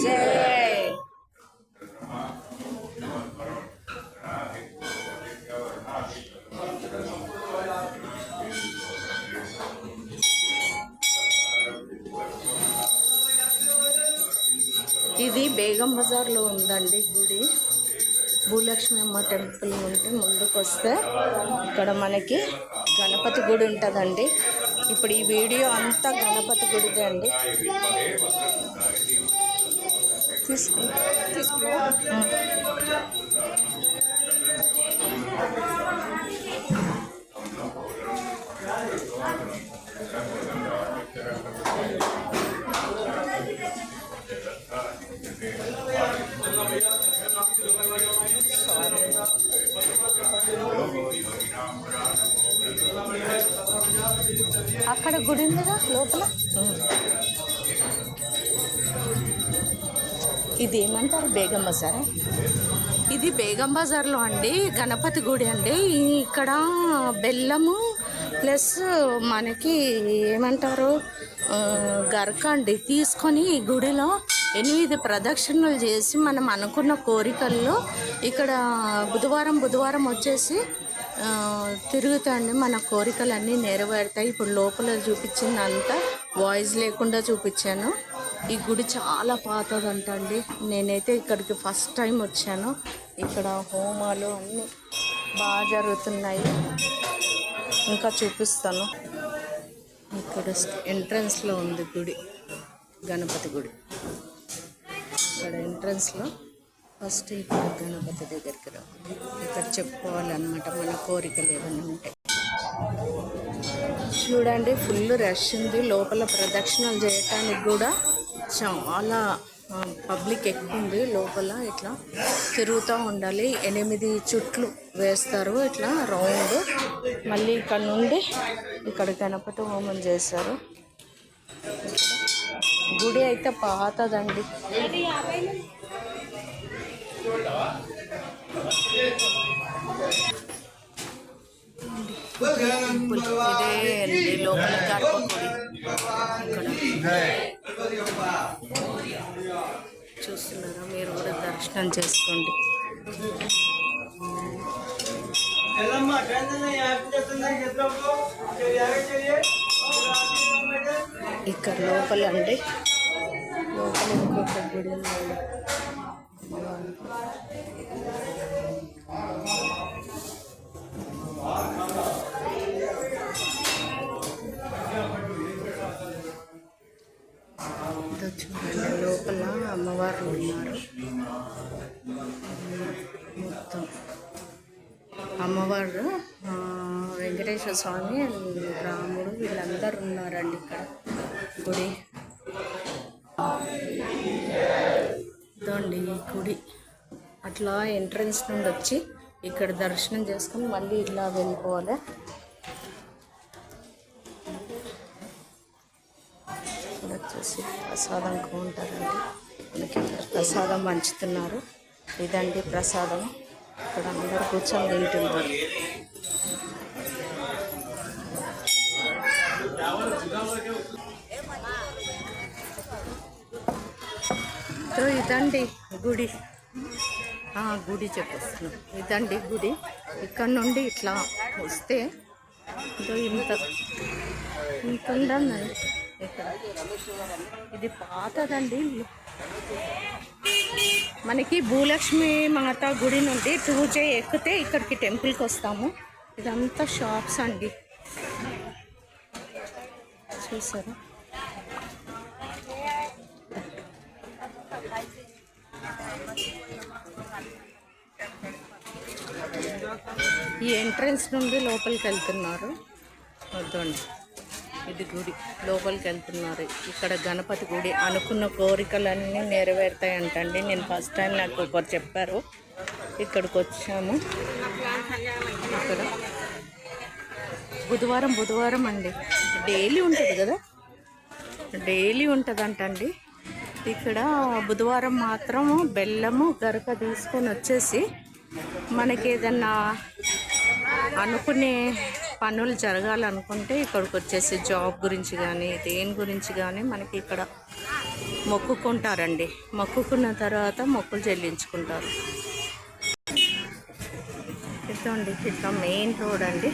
జై ఇది బేగం బజార్లో ఉందండి గుడి. భూలక్ష్మి అమ్మ టెంపుల్ నుండి ముందుకు వస్తే ఇక్కడ మనకి గణపతి గుడి ఉంటుందండి. ఇప్పుడు ఈ వీడియో అంతా గణపతి గుడిదే అండి. తీసుకో అక్కడ గుడి ఉందిగా లోపల. ఇది ఏమంటారు, బేగం బజారా? ఇది బేగం బజార్లో అండి గణపతి గుడి అండి. ఇక్కడ బెల్లము ప్లస్ మనకి ఏమంటారు గరక అండి తీసుకొని ఈ గుడిలో 8 ప్రదక్షిణలు చేసి మనం అనుకున్న కోరికల్లో ఇక్కడ బుధవారం వచ్చేసి తిరుగుతాండి. మన కోరికలన్నీ నెరవేరుతాయి. ఇప్పుడు లోపల చూపించిందంతా వాయిస్ లేకుండా చూపించాను. ఈ గుడి చాలా పాతదంట అండి. నేనైతే ఇక్కడికి ఫస్ట్ టైం వచ్చాను. ఇక్కడ హోమాలు అన్నీ బాగా జరుగుతున్నాయి. ఇంకా చూపిస్తాను. ఇక్కడ ఎంట్రన్స్లో ఉంది గుడి, గణపతి గుడి. ఇక్కడ ఎంట్రన్స్లో ఫస్ట్ ఇక్కడ గణపతి దగ్గరికి రా. ఇక్కడ చెప్పుకోవాలన్నమాట మన కోరికలు ఏమైనా ఉంటాయి. చూడండి ఫుల్ రష్ ఉంది. లోపల ప్రదక్షిణలు చేయటానికి కూడా చాలా పబ్లిక్ ఎక్కువ ఉంది. లోపల ఇట్లా తిరుగుతూ ఉండాలి. 8 చుట్లు వేస్తారు ఇట్లా రౌండ్. మళ్ళీ ఇక్కడ నుండి ఇక్కడ గణపతి హోమం చేస్తారు. గుడి అయితే పాతదండి. ఇదే అండి లోపల గర్భగుడి. చూస్తున్నారా, మీరు కూడా దర్శనం చేసుకోండి. ఇక్కడ లోపల అండి, లోపల ఇంకొక గుడి ఉంది. చూడండి లోపల అమ్మవారు ఉన్నారు. మొత్తం అమ్మవారు, వెంకటేశ్వర స్వామి, రాముడు వీళ్ళందరూ ఉన్నారండి ఇక్కడ గుడి. ఇదండి ఈ గుడి. అట్లా ఎంట్రన్స్ నుండి వచ్చి ఇక్కడ దర్శనం చేసుకుని మళ్ళీ ఇలా వెళ్ళిపోవాలి. వచ్చేసి ప్రసాదం కొంటారండి. మనకి ప్రసాదం పంచుతున్నారు. ఇదండి ప్రసాదం. ఇక్కడ అందరు కూర్చొని తింటున్నారు. సో ఇదండి గుడి. గుడి చెప్పేస్తున్నాం. ఇదండి గుడి. ఇక్కడ నుండి ఇట్లా వస్తే ఇంత ఉందండి. ఇక్కడ ఇది పాతదండి. మనకి భూలక్ష్మి మాత గుడి నుండి 2J ఎక్కితే ఇక్కడికి టెంపుల్కి వస్తాము. ఇదంతా షాప్స్ అండి, చూసారా. ఈ ఎంట్రన్స్ నుండి లోపలికి వెళ్తున్నారు. వద్దండి, ఇది గుడి లోపలికి వెళ్తున్నారు. ఇక్కడ గణపతి గుడి. అనుకున్న కోరికలన్నీ నెరవేరుతాయి అంటండి. నేను ఫస్ట్ టైం నాకు ఒకరు చెప్పారు. ఇక్కడికి వచ్చాము. ఇక్కడ బుధవారం అండి. డైలీ ఉంటుంది కదా, డైలీ ఉంటుందంటండి. ఇక్కడ బుధవారం మాత్రం బెల్లము గరక తీసుకొని వచ్చేసి మనకి ఏదన్నా అనుకునే పనులు జరగాలనుకుంటే ఇక్కడికి వచ్చేసి జాబ్ గురించి కానీ దేని గురించి కానీ మనకి ఇక్కడ మొక్కుకుంటారండి. మొక్కుకున్న తర్వాత మొక్కులు చెల్లించుకుంటారు. ఇదండి ఇట్లా మెయిన్ రోడ్ అండి.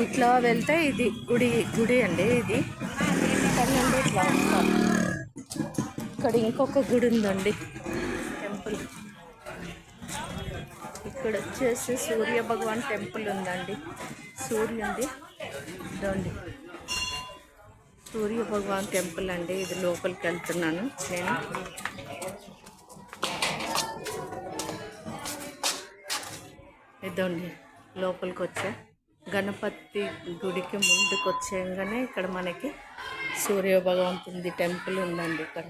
ఇట్లా వెళ్తే ఇది గుడి అండి. ఇది ఇక్కడ నుండి ఇట్లా వస్తారు. ఇక్కడ ఇంకొక గుడి ఉందండి, టెంపుల్. ఇక్కడ వచ్చేసి సూర్య భగవాన్ టెంపుల్ ఉందండి. సూర్యుంది ఇదండి, సూర్య భగవాన్ టెంపుల్ అండి. ఇది లోపలికి వెళ్తున్నాను నేను. ఇదండి లోపలికి వచ్చా. గణపతి గుడికి ముందుకు వచ్చేయంగానే ఇక్కడ మనకి సూర్య భగవంతుడి టెంపుల్ ఉందండి. ఇక్కడ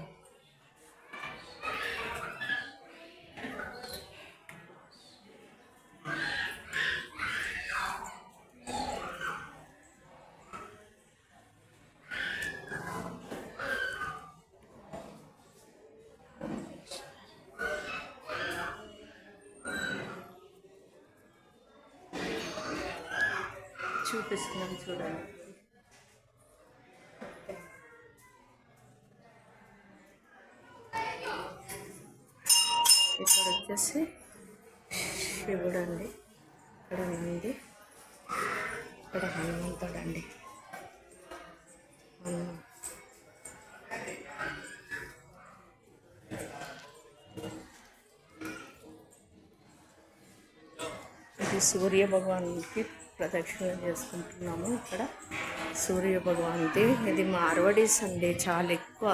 చూపిస్తున్నాం చూడండి. ఇక్కడ వచ్చేసి శివుడు అండి, ఇక్కడ నంది, ఇక్కడ హనుమంతుడు అండి. ఇది సూర్య భగవాన్కి ప్రదక్షిణ చేసుకుంటున్నాము. ఇక్కడ సూర్య భగవాన్ది ఇది మార్వడీస్ అండి, చాలా ఎక్కువ